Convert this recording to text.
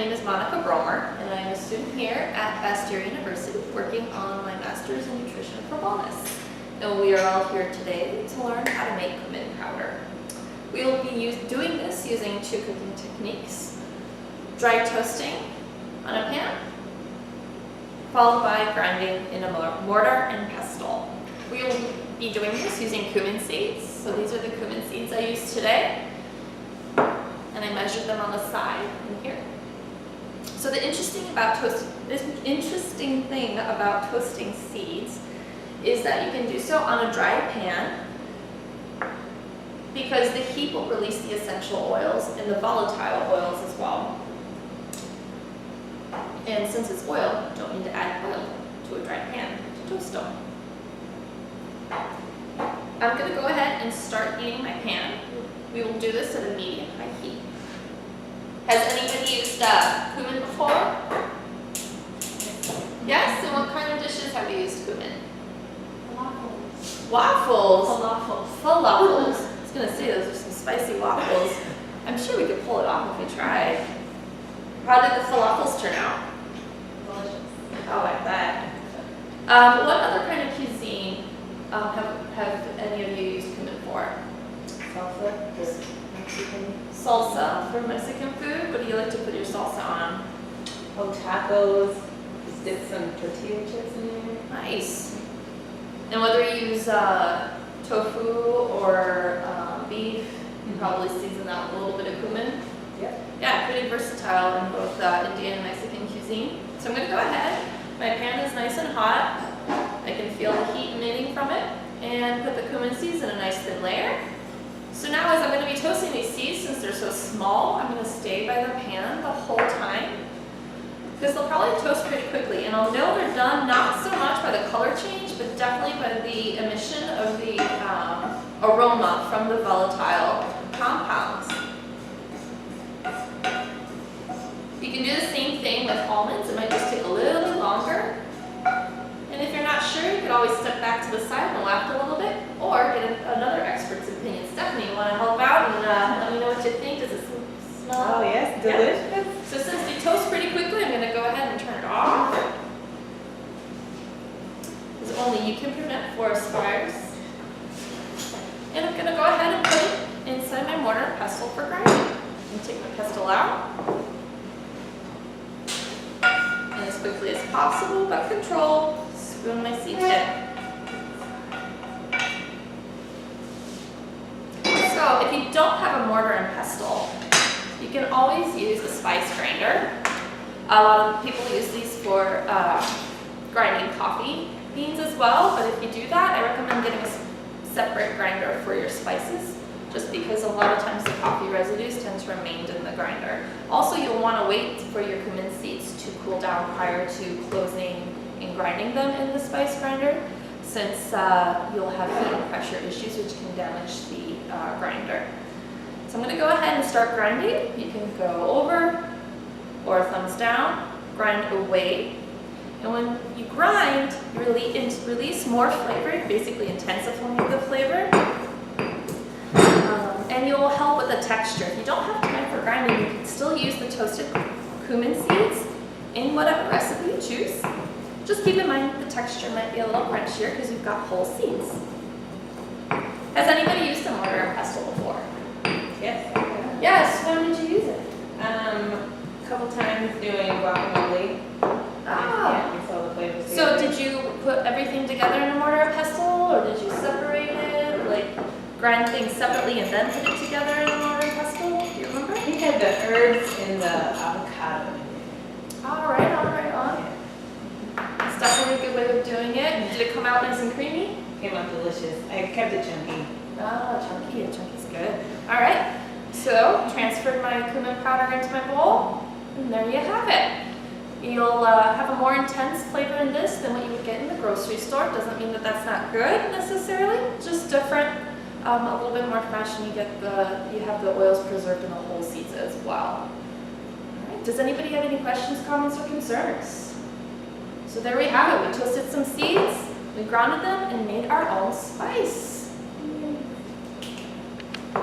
name is Monica Bromer, and I'm a student here at Bastyr University working on my Master's in Nutrition for Wellness. And we are all here today to learn how to make cumin powder. We will be doing this using two cooking techniques: dry toasting on a pan, followed by grinding in a mortar and pestle. We will be doing this using cumin seeds. So these are the cumin seeds I used today. And I measured them on the side in here. So the interesting thing about toasting seeds is that you can do so on a dry pan because the heat will release the essential oils and the volatile oils as well. And since it's oil, you don't need to add oil to a dry pan to toast them. I'm going to go ahead and start heating my pan. We will do this at a medium-high heat. Has anybody used cumin before? Yes? And what kind of dishes have you used cumin? Waffles. Falafels. I was going to say those are some spicy waffles. I'm sure we could pull it off if we tried. How did the falafels turn out? Delicious. Oh, I bet. What other kind of cuisine have any of you used cumin for? Salsa, just Mexican. Salsa for Mexican food. What do you like to put your salsa on? Oh, tacos. Just dip some tortilla chips in there. Nice. And whether you use tofu or beef, you probably season that with a little bit of cumin. Yep. Yeah, pretty versatile in both Indian and Mexican cuisine. So I'm going to go ahead. My pan is nice and hot. I can feel the heat emanating from it. And put the cumin seeds in a nice thin layer. So now as I'm going to be toasting these seeds, since they're so small, I'm going to stay by the pan the whole time. Because they'll probably toast pretty quickly. And I'll know they're done not so much by the color change, but definitely by the emission of the aroma from the volatile compounds. You can do the same thing with almonds. It might just take a little bit longer. And if you're not sure, you could always step back to the side and laugh a little bit, or get another expert's opinion. Stephanie, you want to help out and let me know what you think? Does it smell? Oh yes, delicious. Yeah. So since they toast pretty quickly, I'm going to go ahead and turn it off. Because only you can prevent forest fires. And I'm going to go ahead and put it inside my mortar and pestle for grinding. I'm going to take my pestle out. And as quickly as possible, but control, spoon my seeds in. So if you don't have a mortar and pestle, you can always use a spice grinder. A lot of people use these for grinding coffee beans as well, but if you do that, I recommend getting a separate grinder for your spices, just because a lot of times the coffee residues tend to remain in the grinder. Also, you'll want to wait for your cumin seeds to cool down prior to closing and grinding them in the spice grinder, since you'll have heat and pressure issues which can damage the grinder. So I'm going to go ahead and start grinding. You can go over or thumbs down, grind away. And when you grind, you release more flavor, basically intensifying the flavor. And you'll help with the texture. If you don't have time for grinding, you can still use the toasted cumin seeds in whatever recipe you choose. Just keep in mind the texture might be a little crunchier because you've got whole seeds. Has anybody used a mortar and pestle before? Yes. Yes, when did you use it? A couple times doing guacamole. Yeah, we saw the flavors. So together. did you put everything together in a mortar and pestle, or did you separate it? Like grind things separately and then put it together in a mortar and pestle? Do you remember? I think I had the herbs and the avocado in it. All right, on. It's definitely a good way of doing it. Did it come out nice and creamy? Came out delicious. I kept it chunky. Oh, chunky. Chunky's good. All right. So transferred my cumin powder into my bowl, and there you have it. You'll have a more intense flavor in this than what you would get in the grocery store. It doesn't mean that that's not good necessarily, just different, a little bit more fresh, and you have the oils preserved in the whole seeds as well. All right. Does anybody have any questions, comments, or concerns? So there we have it. We toasted some seeds, we grounded them, and made our own spice.